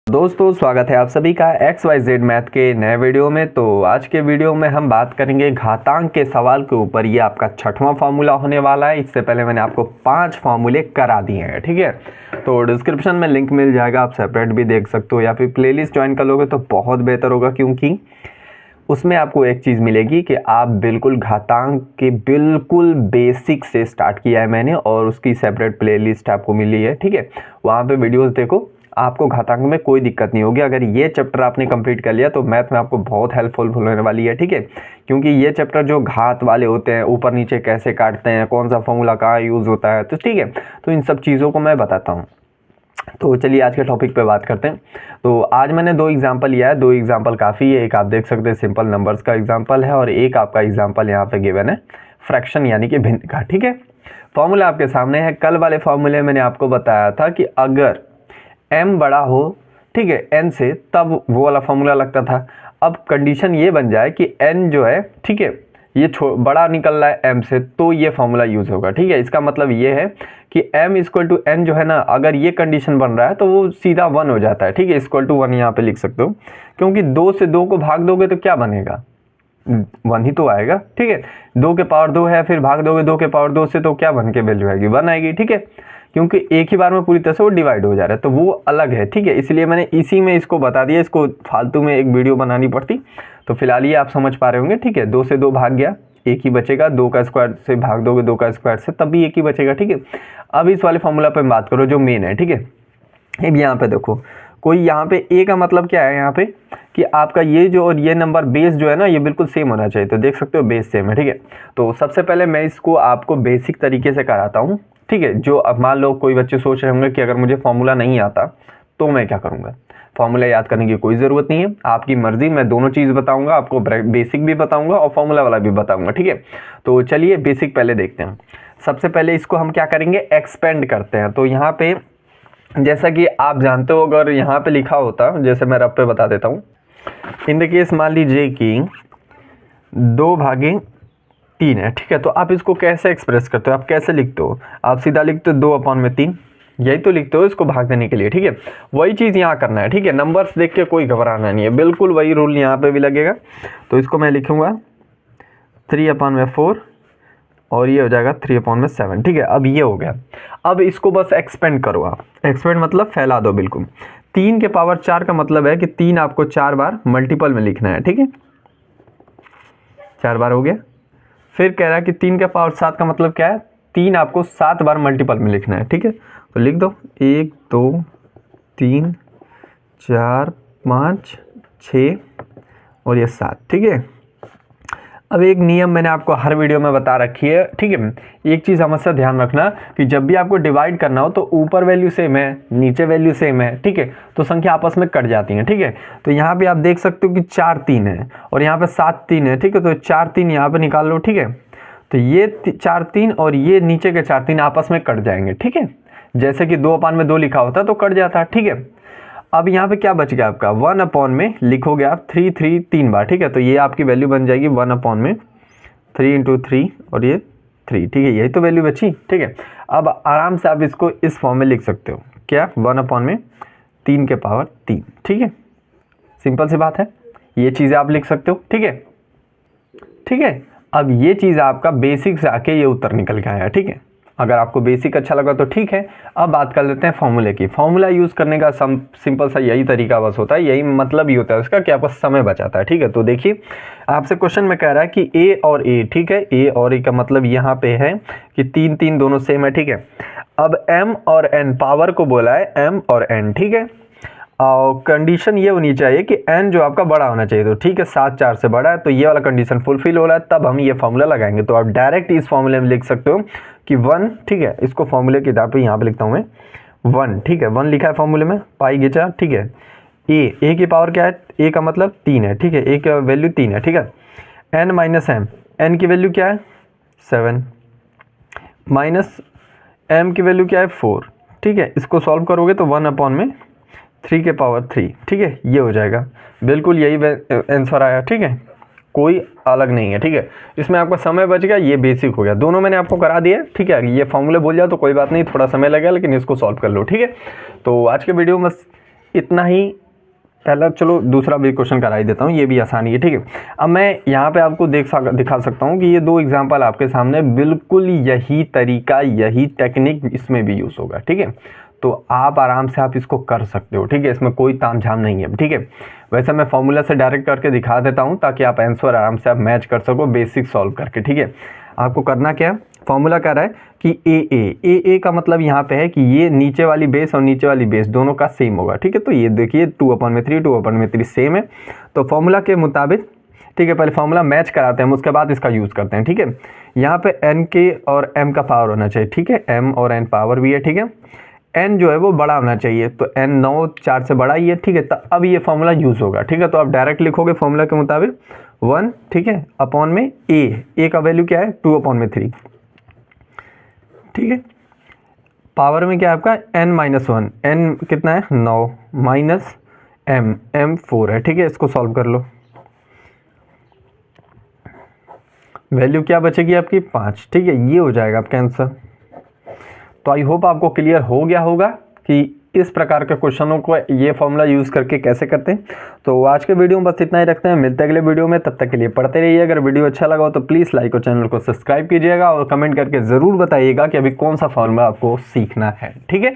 दोस्तों स्वागत है आप सभी का XYZ मैथ के नए वीडियो में। तो आज के वीडियो में हम बात करेंगे घातांक के सवाल के ऊपर। ये आपका छठवां फार्मूला होने वाला है। इससे पहले मैंने आपको 5 फार्मूले करा दिए हैं, ठीक है। तो डिस्क्रिप्शन में लिंक मिल जाएगा, आप सेपरेट भी देख सकते हो या फिर प्लेलिस्ट ज्वाइन कर लोगे तो बहुत बेहतर होगा, क्योंकि उसमें आपको एक चीज़ मिलेगी कि आप बिल्कुल घातांक के बिल्कुल बेसिक से स्टार्ट किया है मैंने, और उसकी सेपरेट प्लेलिस्ट आपको मिली है, ठीक है। वहाँ पे वीडियोस देखो, आपको घातांक में कोई दिक्कत नहीं होगी। अगर ये चैप्टर आपने कंप्लीट कर लिया तो मैथ में आपको बहुत हेल्पफुल होने वाली है, ठीक है। क्योंकि ये चैप्टर जो घात वाले होते हैं, ऊपर नीचे कैसे काटते हैं, कौन सा फॉर्मूला कहाँ यूज़ होता है, तो ठीक है, तो इन सब चीज़ों को मैं बताता हूँ। तो चलिए आज के टॉपिक पे बात करते हैं। तो आज मैंने 2 एग्जाम्पल लिया है, 2 एग्जाम्पल काफ़ी है। एक आप देख सकते हैं सिंपल नंबर्स का एग्जाम्पल है, और एक आपका एग्जाम्पल यहाँ पे गिवन है फ्रैक्शन यानी कि भिन्न का, ठीक है। फॉर्मूला आपके सामने है। कल वाले फॉर्मूले मैंने आपको बताया था कि अगर m बड़ा हो, ठीक है, n से, तब वो वाला फॉर्मूला लगता था। अब कंडीशन ये बन जाए कि n जो है, ठीक है, ये बड़ा निकल रहा है m से, तो ये फॉर्मूला यूज़ होगा, ठीक है। इसका मतलब ये है कि m इक्वल टू n जो है ना, अगर ये कंडीशन बन रहा है तो वो सीधा 1 हो जाता है, ठीक है। इक्वल टू 1 यहाँ पे लिख सकते हो, क्योंकि 2 से 2 को भाग दोगे तो क्या बनेगा, 1 ही तो आएगा, ठीक है। 2 के पावर 2 है, फिर भाग दोगे 2 के पावर 2 से, तो क्या बन के वैल्यू आएगी, 1 आएगी, ठीक है। क्योंकि एक ही बार में पूरी तरह से वो डिवाइड हो जा रहा है, तो वो अलग है, ठीक है। इसलिए मैंने इसी में इसको बता दिया, इसको फालतू में एक वीडियो बनानी पड़ती। तो फिलहाल ये आप समझ पा रहे होंगे, ठीक है। 2 से 2 भाग गया, एक ही बचेगा। 2 का स्क्वायर से भाग दोगे 2 का स्क्वायर से, तब भी एक ही बचेगा, ठीक है। अब इस वाले फॉर्मूला पर बात करो जो मेन है, ठीक है। अब यहाँ पे देखो, कोई यहाँ पे ए का मतलब क्या है, यहाँ पे कि आपका ये जो और ये नंबर बेस जो है ना, ये बिल्कुल सेम होना चाहिए। तो देख सकते हो बेस सेम है, ठीक है। तो सबसे पहले मैं इसको आपको बेसिक तरीके से कराता हूँ, ठीक है। जो अब मान लो कोई बच्चे सोच रहे होंगे कि अगर मुझे फॉर्मूला नहीं आता तो मैं क्या करूँगा। फॉर्मूला याद करने की कोई ज़रूरत नहीं है, आपकी मर्जी। मैं दोनों चीज़ बताऊँगा आपको, बेसिक भी बताऊँगा और फॉर्मूला वाला भी बताऊँगा, ठीक है। तो चलिए बेसिक पहले देखते हैं। सबसे पहले इसको हम क्या करेंगे, एक्सपेंड करते हैं। तो यहाँ पे जैसा कि आप जानते हो, अगर यहाँ पे लिखा होता, जैसे मैं रब पे बता देता हूँ। इन द केस मान लीजिए कि 2/3 है, ठीक है। तो आप इसको कैसे एक्सप्रेस करते हो, आप कैसे लिखते हो, आप सीधा लिखते हो 2/3, यही तो लिखते हो इसको भाग देने के लिए, ठीक है। वही चीज़ यहाँ करना है, ठीक है। नंबर्स देख के कोई घबराना नहीं है, बिल्कुल वही रूल यहाँ पे भी लगेगा। तो इसको मैं लिखूँगा 3/4 और ये हो जाएगा 3/7, ठीक है। अब ये हो गया। अब इसको बस एक्सपेंड करो आप, एक्सपेंड मतलब फैला दो बिल्कुल। 3 के पावर 4 का मतलब है कि 3 आपको 4 बार मल्टीपल में लिखना है, ठीक है। 4 बार हो गया। फिर कह रहा है कि 3 के पावर 7 का मतलब क्या है, 3 आपको 7 बार मल्टीपल में लिखना है, ठीक है। तो लिख दो 1 2 3 4 5 6 और ये 7, ठीक है। अब एक नियम मैंने आपको हर वीडियो में बता रखी है, ठीक है। एक चीज़ हमेशा ध्यान रखना कि जब भी आपको डिवाइड करना हो तो ऊपर वैल्यू सेम है, नीचे वैल्यू सेम है, ठीक है। तो संख्या आपस में कट जाती हैं, ठीक है। तो यहाँ पे आप देख सकते हो कि 4 3 है और यहाँ पे 7 3 है, ठीक है। तो 4 3 यहाँ पे निकाल लो, ठीक है। तो ये 4 3 और ये नीचे के 4 3 आपस में कट जाएंगे, ठीक है। जैसे कि 2/2 लिखा होता तो कट जाता, ठीक है। अब यहाँ पे क्या बच गया आपका, 1/, में लिखोगे आप 3 3 3 बार, ठीक है। तो ये आपकी वैल्यू बन जाएगी 1/, 3 × 3 और ये 3, ठीक है। यही तो वैल्यू बची, ठीक है। अब आराम से आप इसको इस फॉर्म में लिख सकते हो, क्या, 1/, 3 के पावर 3, ठीक है। सिंपल सी बात है, ये चीज़ें आप लिख सकते हो, ठीक है, ठीक है। अब ये चीज़ आपका बेसिक से आके ये उत्तर निकल के आया, ठीक है। अगर आपको बेसिक अच्छा लगा तो ठीक है। अब बात कर लेते हैं फॉर्मूले की। फॉर्मूला यूज़ करने का सिंपल सा यही तरीका बस होता है, यही मतलब ही होता है उसका कि आपका समय बचाता है, ठीक है। तो देखिए आपसे क्वेश्चन में कह रहा है कि ए और ए, ठीक है। ए और ए का मतलब यहाँ पे है कि 3 3 दोनों सेम है, ठीक है। अब m और n, पावर को बोला है m और n, ठीक है। और कंडीशन ये होनी चाहिए कि n जो आपका बड़ा होना चाहिए, तो ठीक है 7 4 से बड़ा है, तो ये वाला कंडीशन फुलफिल हो रहा है, तब हम ये फॉर्मूला लगाएंगे। तो आप डायरेक्ट इस फॉर्मूले में लिख सकते हो कि 1, ठीक है। इसको फॉर्मूले की आधार पर यहाँ पे लिखता हूँ मैं 1, ठीक है। 1 लिखा है फॉर्मूले में, पाई घिचा, ठीक है। ए की पावर क्या है, ए का मतलब 3 है, ठीक है। ए की वैल्यू 3 है, ठीक है। n माइनस m, n की वैल्यू क्या है 7, माइनस m की वैल्यू क्या है 4, ठीक है। इसको सॉल्व करोगे तो 1/, 3 के पावर 3, ठीक है। ये हो जाएगा, बिल्कुल यही आंसर आया, ठीक है। कोई अलग नहीं है, ठीक है। इसमें आपका समय बच गया, ये बेसिक हो गया। दोनों मैंने आपको करा दिया, ठीक है। ये फॉर्मूले बोल जाओ तो कोई बात नहीं, थोड़ा समय लगेगा, लेकिन इसको सॉल्व कर लो, ठीक है। तो आज के वीडियो में इतना ही। पहला चलो दूसरा भी क्वेश्चन करा ही देता हूँ, ये भी आसानी है, ठीक है। अब मैं यहाँ पे आपको दिखा सकता हूँ कि ये दो एग्जांपल आपके सामने, बिल्कुल यही तरीका, यही टेक्निक इसमें भी यूज़ होगा, ठीक है। तो आप आराम से आप इसको कर सकते हो, ठीक है, इसमें कोई तामझाम नहीं है, ठीक है। वैसे मैं फॉर्मूला से डायरेक्ट करके दिखा देता हूँ ताकि आप आंसर आराम से आप मैच कर सको बेसिक सॉल्व करके, ठीक है। आपको करना क्या है, फॉर्मूला कह रहा है कि ए का मतलब यहाँ पे है कि ये नीचे वाली बेस और नीचे वाली बेस दोनों का सेम होगा, ठीक है। तो ये देखिए 2/3 सेम है। तो फॉर्मूला के मुताबिक, ठीक है, पहले फॉर्मूला मैच कराते हैं, उसके बाद इसका यूज़ करते हैं, ठीक है। यहाँ पे n के और m का पावर होना चाहिए, ठीक है, m और n पावर भी है, ठीक है। n जो है वो बड़ा होना चाहिए, तो n 9 4 से बड़ा ही है, ठीक है। तो अब ये फॉर्मूला यूज़ होगा, ठीक है। तो आप डायरेक्ट लिखोगे फॉर्मूला के मुताबिक 1, ठीक है, अपॉन में a का वैल्यू क्या है 2/3, ठीक है। पावर में क्या है आपका n-1, n कितना है 9 माइनस m 4 है, ठीक है। इसको सॉल्व कर लो, वैल्यू क्या बचेगी आपकी 5, ठीक है। ये हो जाएगा आपका आंसर। तो आई होप आपको क्लियर हो गया होगा कि इस प्रकार के क्वेश्चनों को ये फॉर्मूला यूज़ करके कैसे करते हैं। तो आज के वीडियो में बस इतना ही रखते हैं, मिलते हैं अगले वीडियो में, तब तक के लिए पढ़ते रहिए। अगर वीडियो अच्छा लगा हो तो प्लीज़ लाइक और चैनल को सब्सक्राइब कीजिएगा और कमेंट करके ज़रूर बताइएगा कि अभी कौन सा फॉर्मूला आपको सीखना है, ठीक है।